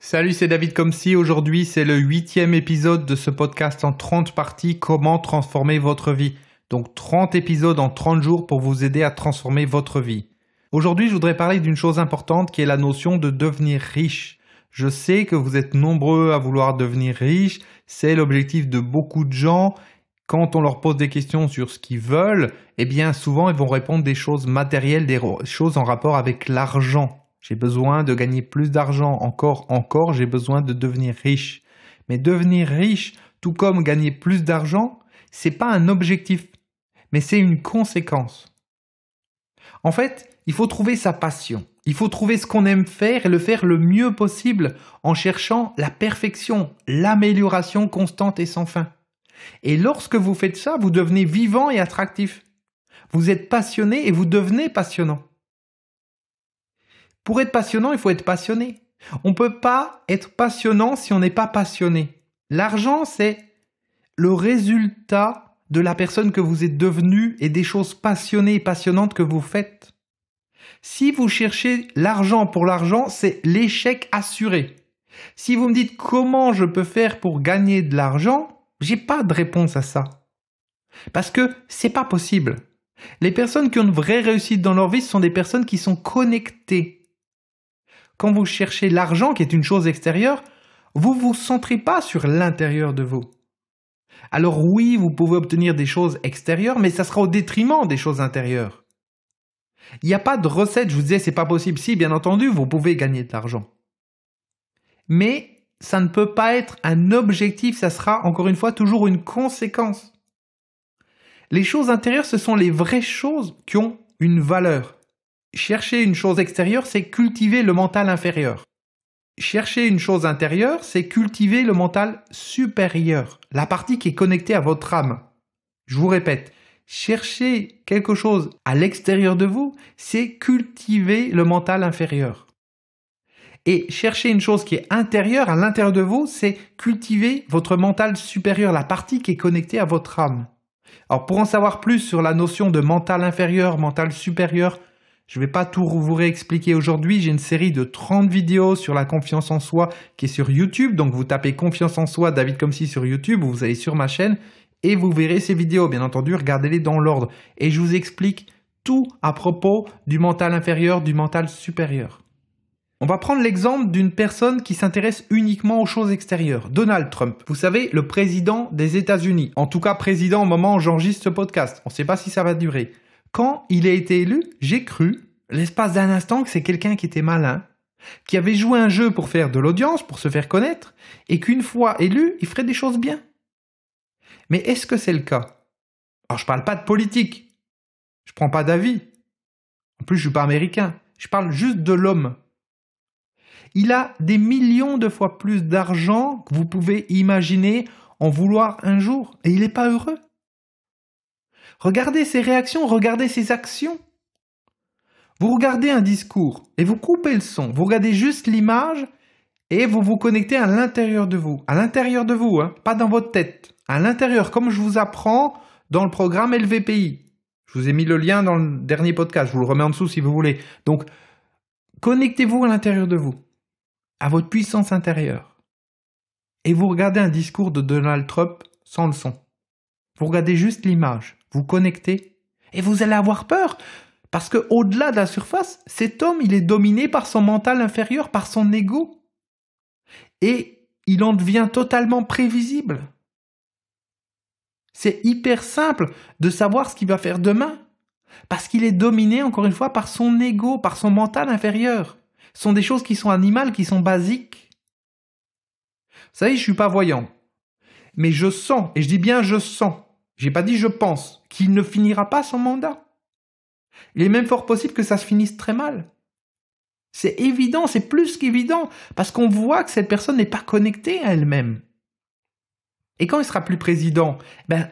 Salut, c'est David Comsi. Aujourd'hui, c'est le 8e épisode de ce podcast en 30 parties, comment transformer votre vie. Donc 30 épisodes en 30 jours pour vous aider à transformer votre vie. Aujourd'hui, je voudrais parler d'une chose importante qui est la notion de devenir riche. Je sais que vous êtes nombreux à vouloir devenir riche. C'est l'objectif de beaucoup de gens. Quand on leur pose des questions sur ce qu'ils veulent, eh bien souvent ils vont répondre des choses matérielles, des choses en rapport avec l'argent. J'ai besoin de gagner plus d'argent, encore, j'ai besoin de devenir riche. Mais devenir riche, tout comme gagner plus d'argent, c'est pas un objectif, mais c'est une conséquence. En fait, il faut trouver sa passion. Il faut trouver ce qu'on aime faire et le faire le mieux possible en cherchant la perfection, l'amélioration constante et sans fin. Et lorsque vous faites ça, vous devenez vivant et attractif. Vous êtes passionné et vous devenez passionnant. Pour être passionnant, il faut être passionné. On ne peut pas être passionnant si on n'est pas passionné. L'argent, c'est le résultat de la personne que vous êtes devenu et des choses passionnées et passionnantes que vous faites. Si vous cherchez l'argent pour l'argent, c'est l'échec assuré. Si vous me dites comment je peux faire pour gagner de l'argent, j'ai pas de réponse à ça. Parce que c'est pas possible. Les personnes qui ont une vraie réussite dans leur vie, ce sont des personnes qui sont connectées. Quand vous cherchez l'argent, qui est une chose extérieure, vous ne vous centrez pas sur l'intérieur de vous. Alors oui, vous pouvez obtenir des choses extérieures, mais ça sera au détriment des choses intérieures. Il n'y a pas de recette, je vous disais, c'est pas possible. Si, bien entendu, vous pouvez gagner de l'argent. Mais ça ne peut pas être un objectif, ça sera, encore une fois, toujours une conséquence. Les choses intérieures, ce sont les vraies choses qui ont une valeur. Chercher une chose extérieure, c'est cultiver le mental inférieur. Chercher une chose intérieure, c'est cultiver le mental supérieur, la partie qui est connectée à votre âme. Je vous répète, chercher quelque chose à l'extérieur de vous, c'est cultiver le mental inférieur. Et chercher une chose qui est intérieure à l'intérieur de vous, c'est cultiver votre mental supérieur, la partie qui est connectée à votre âme. Alors pour en savoir plus sur la notion de mental inférieur, mental supérieur, je ne vais pas tout vous réexpliquer aujourd'hui, j'ai une série de 30 vidéos sur la confiance en soi qui est sur YouTube. Donc vous tapez confiance en soi David Comsi sur YouTube, vous allez sur ma chaîne et vous verrez ces vidéos. Bien entendu, regardez-les dans l'ordre. Et je vous explique tout à propos du mental inférieur, du mental supérieur. On va prendre l'exemple d'une personne qui s'intéresse uniquement aux choses extérieures. Donald Trump, vous savez, le président des États-Unis. En tout cas, président au moment où j'enregistre ce podcast. On ne sait pas si ça va durer. Quand il a été élu, j'ai cru, l'espace d'un instant, que c'est quelqu'un qui était malin, qui avait joué un jeu pour faire de l'audience, pour se faire connaître, et qu'une fois élu, il ferait des choses bien. Mais est-ce que c'est le cas? Alors, je ne parle pas de politique. Je ne prends pas d'avis. En plus, je ne suis pas américain. Je parle juste de l'homme. Il a des millions de fois plus d'argent que vous pouvez imaginer en vouloir un jour, et il n'est pas heureux. Regardez ses réactions, regardez ses actions. Vous regardez un discours et vous coupez le son. Vous regardez juste l'image et vous vous connectez à l'intérieur de vous. À l'intérieur de vous, pas dans votre tête. À l'intérieur, comme je vous apprends dans le programme LVPI. Je vous ai mis le lien dans le dernier podcast. Je vous le remets en dessous si vous voulez. Donc, connectez-vous à l'intérieur de vous, à votre puissance intérieure. Et vous regardez un discours de Donald Trump sans le son. Vous regardez juste l'image. Vous connectez et vous allez avoir peur parce que au-delà de la surface, cet homme, il est dominé par son mental inférieur, par son ego et il en devient totalement prévisible. C'est hyper simple de savoir ce qu'il va faire demain parce qu'il est dominé, encore une fois, par son ego, par son mental inférieur. Ce sont des choses qui sont animales, qui sont basiques. Vous savez, je ne suis pas voyant, mais je sens, et je dis bien je sens, j'ai pas dit je pense, qu'il ne finira pas son mandat. Il est même fort possible que ça se finisse très mal. C'est évident, c'est plus qu'évident, parce qu'on voit que cette personne n'est pas connectée à elle-même. Et quand il sera plus président,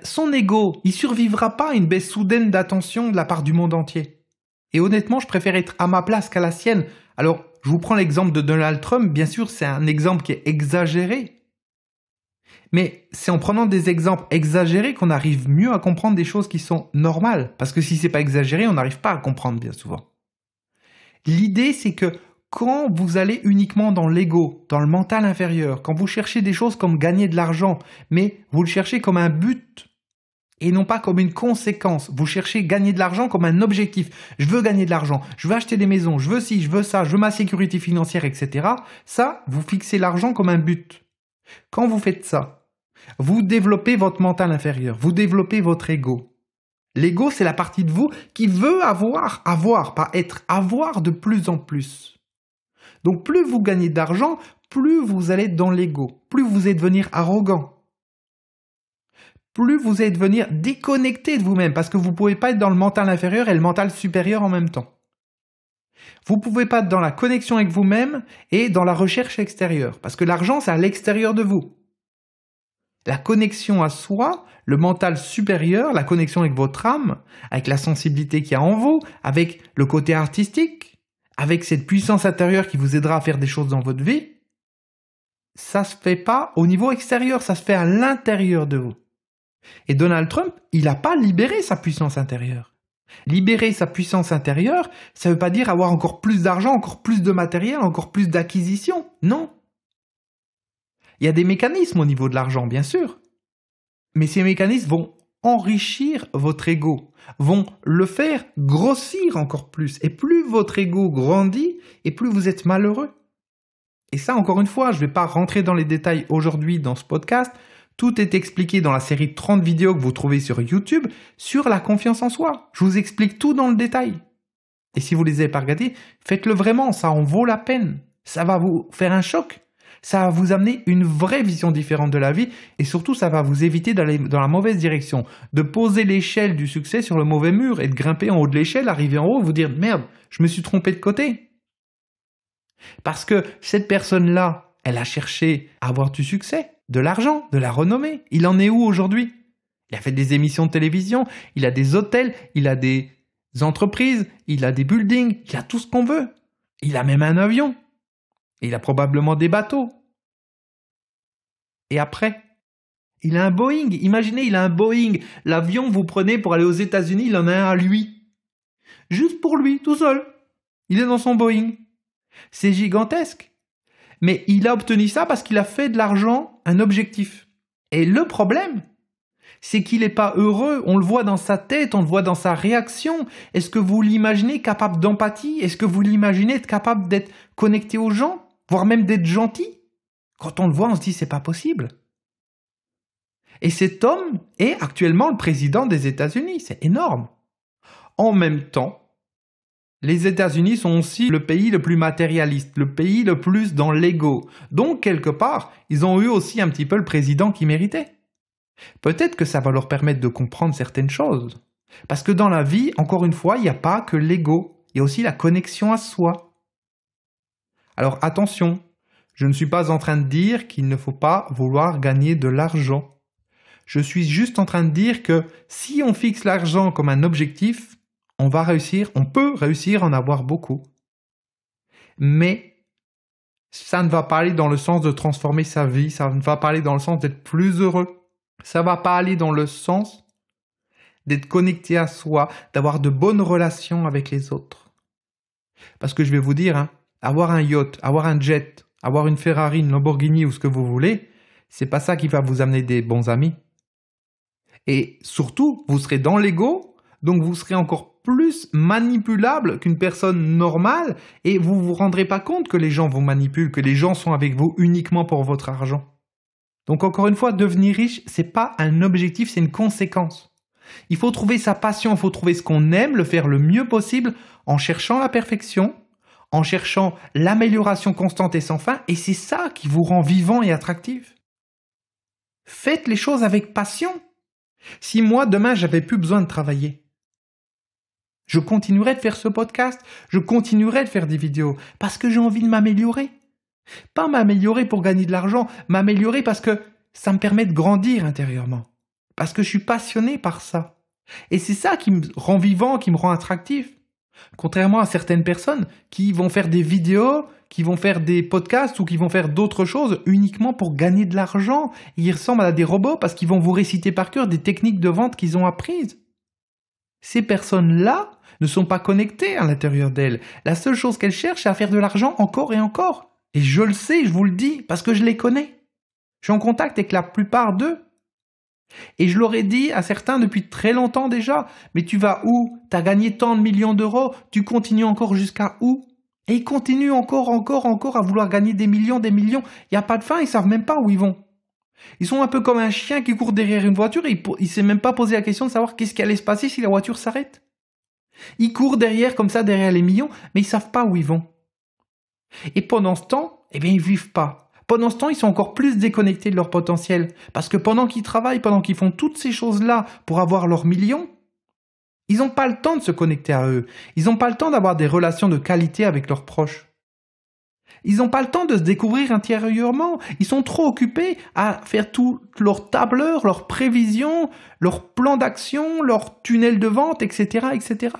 son ego, il survivra pas à une baisse soudaine d'attention de la part du monde entier. Et honnêtement, je préfère être à ma place qu'à la sienne. Alors, je vous prends l'exemple de Donald Trump, bien sûr, c'est un exemple qui est exagéré. Mais c'est en prenant des exemples exagérés qu'on arrive mieux à comprendre des choses qui sont normales. Parce que si c'est pas exagéré, on n'arrive pas à comprendre bien souvent. L'idée, c'est que quand vous allez uniquement dans l'ego, dans le mental inférieur, quand vous cherchez des choses comme gagner de l'argent, mais vous le cherchez comme un but et non pas comme une conséquence. Vous cherchez gagner de l'argent comme un objectif. Je veux gagner de l'argent, je veux acheter des maisons, je veux ci, je veux ça, je veux ma sécurité financière, etc. Ça, vous fixez l'argent comme un but. Quand vous faites ça, vous développez votre mental inférieur, vous développez votre ego. L'ego, c'est la partie de vous qui veut avoir, pas être, avoir de plus en plus. Donc plus vous gagnez d'argent, plus vous allez être dans l'ego, plus vous allez devenir arrogant. Plus vous allez devenir déconnecté de vous-même, parce que vous ne pouvez pas être dans le mental inférieur et le mental supérieur en même temps. Vous ne pouvez pas être dans la connexion avec vous-même et dans la recherche extérieure, parce que l'argent, c'est à l'extérieur de vous. La connexion à soi, le mental supérieur, la connexion avec votre âme, avec la sensibilité qu'il y a en vous, avec le côté artistique, avec cette puissance intérieure qui vous aidera à faire des choses dans votre vie, ça ne se fait pas au niveau extérieur, ça se fait à l'intérieur de vous. Et Donald Trump, il n'a pas libéré sa puissance intérieure. Libérer sa puissance intérieure, ça ne veut pas dire avoir encore plus d'argent, encore plus de matériel, encore plus d'acquisition. Non. Il y a des mécanismes au niveau de l'argent, bien sûr. Mais ces mécanismes vont enrichir votre ego, vont le faire grossir encore plus. Et plus votre ego grandit, et plus vous êtes malheureux. Et ça, encore une fois, je ne vais pas rentrer dans les détails aujourd'hui dans ce podcast. Tout est expliqué dans la série de 30 vidéos que vous trouvez sur YouTube sur la confiance en soi. Je vous explique tout dans le détail. Et si vous ne les avez pas regardés, faites-le vraiment, ça en vaut la peine. Ça va vous faire un choc. Ça va vous amener une vraie vision différente de la vie et surtout, ça va vous éviter d'aller dans la mauvaise direction, de poser l'échelle du succès sur le mauvais mur et de grimper en haut de l'échelle, arriver en haut et vous dire « Merde, je me suis trompé de côté ». Parce que cette personne-là, elle a cherché à avoir du succès, de l'argent, de la renommée. Il en est où aujourd'hui? Il a fait des émissions de télévision, il a des hôtels, il a des entreprises, il a des buildings, il a tout ce qu'on veut. Il a même un avion. Il a probablement des bateaux. Et après, il a un Boeing. Imaginez, il a un Boeing. L'avion que vous prenez pour aller aux États-Unis, il en a un à lui. Juste pour lui, tout seul. Il est dans son Boeing. C'est gigantesque. Mais il a obtenu ça parce qu'il a fait de l'argent un objectif. Et le problème, c'est qu'il n'est pas heureux. On le voit dans sa tête, on le voit dans sa réaction. Est-ce que vous l'imaginez capable d'empathie? Est-ce que vous l'imaginez être capable d'être connecté aux gens? Voire même d'être gentil? Quand on le voit, on se dit c'est pas possible. Et cet homme est actuellement le président des États-Unis. C'est énorme. En même temps, les États-Unis sont aussi le pays le plus matérialiste, le pays le plus dans l'ego. Donc, quelque part, ils ont eu aussi un petit peu le président qu'ils méritaient. Peut-être que ça va leur permettre de comprendre certaines choses. Parce que dans la vie, encore une fois, il n'y a pas que l'ego. Il y a aussi la connexion à soi. Alors attention, je ne suis pas en train de dire qu'il ne faut pas vouloir gagner de l'argent. Je suis juste en train de dire que si on fixe l'argent comme un objectif, on peut réussir à en avoir beaucoup. Mais ça ne va pas aller dans le sens de transformer sa vie, ça ne va pas aller dans le sens d'être plus heureux. Ça ne va pas aller dans le sens d'être connecté à soi, d'avoir de bonnes relations avec les autres. Parce que je vais vous dire, avoir un yacht, avoir un jet, avoir une Ferrari, une Lamborghini ou ce que vous voulez, c'est pas ça qui va vous amener des bons amis. Et surtout, vous serez dans l'ego, donc vous serez encore plus manipulable qu'une personne normale et vous vous rendrez pas compte que les gens vous manipulent, que les gens sont avec vous uniquement pour votre argent. Donc encore une fois, devenir riche, c'est pas un objectif, c'est une conséquence. Il faut trouver sa passion, il faut trouver ce qu'on aime, le faire le mieux possible en cherchant la perfection, en cherchant l'amélioration constante et sans fin, et c'est ça qui vous rend vivant et attractif. Faites les choses avec passion. Si moi, demain, j'avais plus besoin de travailler, je continuerai de faire ce podcast, je continuerai de faire des vidéos, parce que j'ai envie de m'améliorer. Pas m'améliorer pour gagner de l'argent, m'améliorer parce que ça me permet de grandir intérieurement. Parce que je suis passionné par ça. Et c'est ça qui me rend vivant, qui me rend attractif. Contrairement à certaines personnes qui vont faire des vidéos, qui vont faire des podcasts ou qui vont faire d'autres choses uniquement pour gagner de l'argent. Ils ressemblent à des robots parce qu'ils vont vous réciter par cœur des techniques de vente qu'ils ont apprises. Ces personnes-là ne sont pas connectées à l'intérieur d'elles. La seule chose qu'elles cherchent, c'est à faire de l'argent encore et encore. Et je le sais, je vous le dis, parce que je les connais. Je suis en contact avec la plupart d'eux. Et je leur ai dit à certains depuis très longtemps déjà, mais tu vas où? Tu as gagné tant de millions d'euros, tu continues encore jusqu'à où? Et ils continuent encore à vouloir gagner des millions. Il n'y a pas de fin, ils ne savent même pas où ils vont. Ils sont un peu comme un chien qui court derrière une voiture et il ne s'est même pas posé la question de savoir qu'est-ce qui allait se passer si la voiture s'arrête. Ils courent derrière comme ça, derrière les millions, mais ils ne savent pas où ils vont. Et pendant ce temps, eh bien, ils ne vivent pas. Pendant ce temps, ils sont encore plus déconnectés de leur potentiel. Parce que pendant qu'ils travaillent, pendant qu'ils font toutes ces choses-là pour avoir leurs millions, ils n'ont pas le temps de se connecter à eux. Ils n'ont pas le temps d'avoir des relations de qualité avec leurs proches. Ils n'ont pas le temps de se découvrir intérieurement. Ils sont trop occupés à faire tout leur tableur, leurs prévisions, leurs plans d'action, leurs tunnels de vente, etc., etc.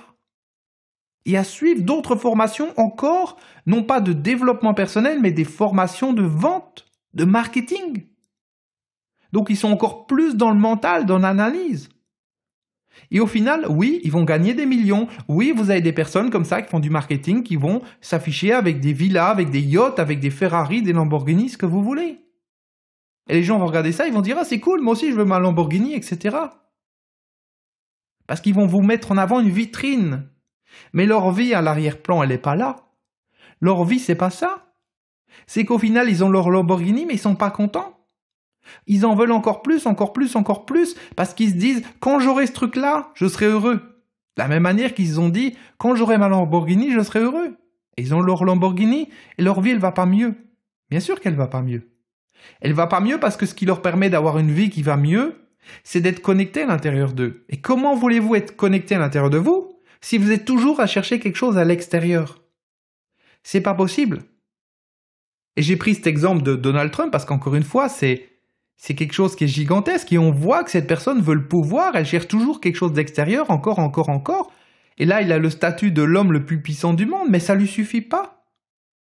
Et à suivre d'autres formations encore, non pas de développement personnel, mais des formations de vente, de marketing. Donc ils sont encore plus dans le mental, dans l'analyse. Et au final, oui, ils vont gagner des millions. Oui, vous avez des personnes comme ça qui font du marketing, qui vont s'afficher avec des villas, avec des yachts, avec des Ferrari, des Lamborghini, ce que vous voulez. Et les gens vont regarder ça, ils vont dire « Ah, c'est cool, moi aussi je veux ma Lamborghini, etc. » Parce qu'ils vont vous mettre en avant une vitrine. Mais leur vie à l'arrière-plan, elle n'est pas là. Leur vie, c'est pas ça. C'est qu'au final, ils ont leur Lamborghini, mais ils sont pas contents. Ils en veulent encore plus, parce qu'ils se disent « Quand j'aurai ce truc-là, je serai heureux. » De la même manière qu'ils ont dit « Quand j'aurai ma Lamborghini, je serai heureux. » Et ils ont leur Lamborghini et leur vie, elle va pas mieux. Bien sûr qu'elle va pas mieux. Elle va pas mieux parce que ce qui leur permet d'avoir une vie qui va mieux, c'est d'être connecté à l'intérieur d'eux. Et comment voulez-vous être connecté à l'intérieur de vous si vous êtes toujours à chercher quelque chose à l'extérieur? C'est pas possible. Et j'ai pris cet exemple de Donald Trump parce qu'encore une fois, c'est quelque chose qui est gigantesque et on voit que cette personne veut le pouvoir, elle cherche toujours quelque chose d'extérieur, encore. Et là, il a le statut de l'homme le plus puissant du monde, mais ça lui suffit pas.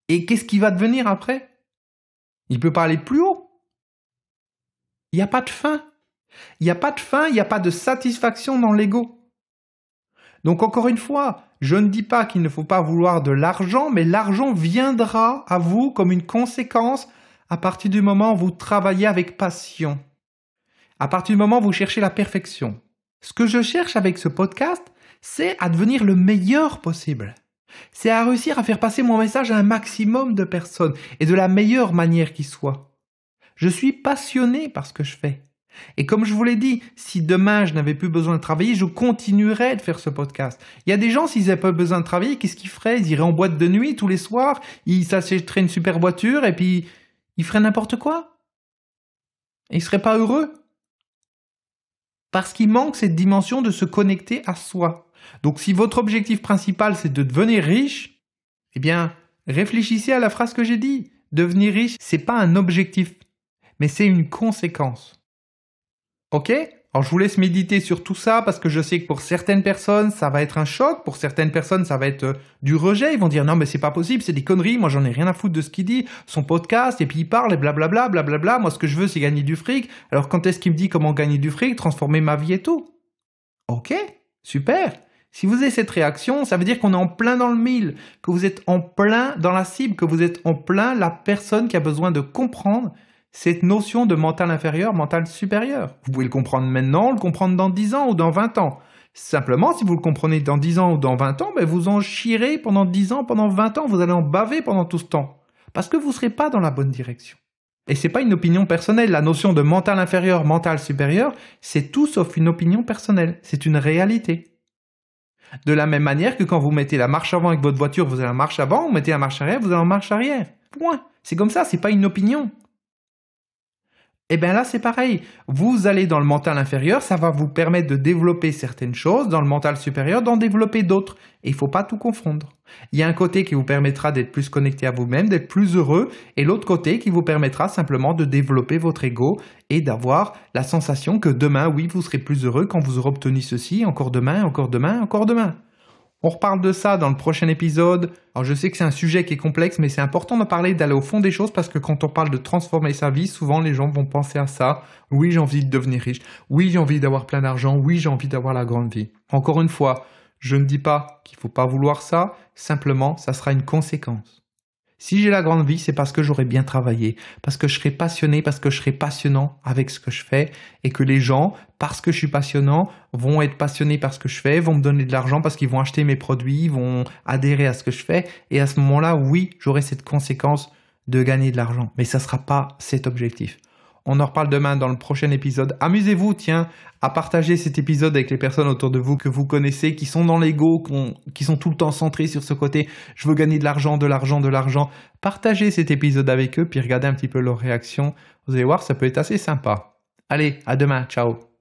Et qu'est-ce qui va devenir après? Il peut pas aller plus haut. Il n'y a pas de fin. Il n'y a pas de fin, il n'y a pas de satisfaction dans l'ego. Donc encore une fois, je ne dis pas qu'il ne faut pas vouloir de l'argent, mais l'argent viendra à vous comme une conséquence à partir du moment où vous travaillez avec passion. À partir du moment où vous cherchez la perfection. Ce que je cherche avec ce podcast, c'est à devenir le meilleur possible. C'est à réussir à faire passer mon message à un maximum de personnes et de la meilleure manière qui soit. Je suis passionné par ce que je fais. Et comme je vous l'ai dit, si demain je n'avais plus besoin de travailler, je continuerais de faire ce podcast. Il y a des gens, s'ils n'avaient pas besoin de travailler, qu'est-ce qu'ils feraient? Ils iraient en boîte de nuit tous les soirs, ils s'achèteraient une super voiture et puis ils feraient n'importe quoi. Et ils ne seraient pas heureux. Parce qu'il manque cette dimension de se connecter à soi. Donc si votre objectif principal c'est de devenir riche, eh bien réfléchissez à la phrase que j'ai dit. Devenir riche, c'est pas un objectif, mais c'est une conséquence. Ok? Alors je vous laisse méditer sur tout ça parce que je sais que pour certaines personnes ça va être un choc, pour certaines personnes ça va être du rejet, ils vont dire non mais c'est pas possible, c'est des conneries, moi j'en ai rien à foutre de ce qu'il dit, son podcast et puis il parle et blablabla, moi ce que je veux c'est gagner du fric, alors quand est-ce qu'il me dit comment gagner du fric, transformer ma vie et tout? Ok, super. Si vous avez cette réaction, ça veut dire qu'on est en plein dans le mille, que vous êtes en plein dans la cible, que vous êtes en plein la personne qui a besoin de comprendre cette notion de mental inférieur, mental supérieur. Vous pouvez le comprendre maintenant, le comprendre dans 10 ans ou dans 20 ans. Simplement, si vous le comprenez dans 10 ans ou dans 20 ans, ben vous en chierez pendant 10 ans, pendant 20 ans, vous allez en baver pendant tout ce temps. Parce que vous ne serez pas dans la bonne direction. Et c'est pas une opinion personnelle. La notion de mental inférieur, mental supérieur, c'est tout sauf une opinion personnelle. C'est une réalité. De la même manière que quand vous mettez la marche avant avec votre voiture, vous allez en marche avant, vous mettez la marche arrière, vous allez en marche arrière. Point. C'est comme ça, c'est pas une opinion. Et bien là, c'est pareil. Vous allez dans le mental inférieur, ça va vous permettre de développer certaines choses, dans le mental supérieur, d'en développer d'autres. Et il ne faut pas tout confondre. Il y a un côté qui vous permettra d'être plus connecté à vous-même, d'être plus heureux, et l'autre côté qui vous permettra simplement de développer votre ego et d'avoir la sensation que demain, oui, vous serez plus heureux quand vous aurez obtenu ceci, encore demain. On reparle de ça dans le prochain épisode. Alors je sais que c'est un sujet qui est complexe, mais c'est important de parler, d'aller au fond des choses parce que quand on parle de transformer sa vie, souvent les gens vont penser à ça. Oui, j'ai envie de devenir riche. Oui, j'ai envie d'avoir plein d'argent. Oui, j'ai envie d'avoir la grande vie. Encore une fois, Je ne dis pas qu'il ne faut pas vouloir ça, simplement, ça sera une conséquence. Si j'ai la grande vie, c'est parce que j'aurai bien travaillé, parce que je serai passionné, parce que je serai passionnant avec ce que je fais et que les gens, parce que je suis passionnant, vont être passionnés par ce que je fais, vont me donner de l'argent parce qu'ils vont acheter mes produits, vont adhérer à ce que je fais et à ce moment-là, oui, j'aurai cette conséquence de gagner de l'argent. Mais ça ne sera pas cet objectif. On en reparle demain dans le prochain épisode. Amusez-vous, tiens, à partager cet épisode avec les personnes autour de vous que vous connaissez, qui sont dans l'ego, qui sont tout le temps centrés sur ce côté « je veux gagner de l'argent, de l'argent, de l'argent ». Partagez cet épisode avec eux, puis regardez un petit peu leurs réactions. Vous allez voir, ça peut être assez sympa. Allez, à demain, ciao.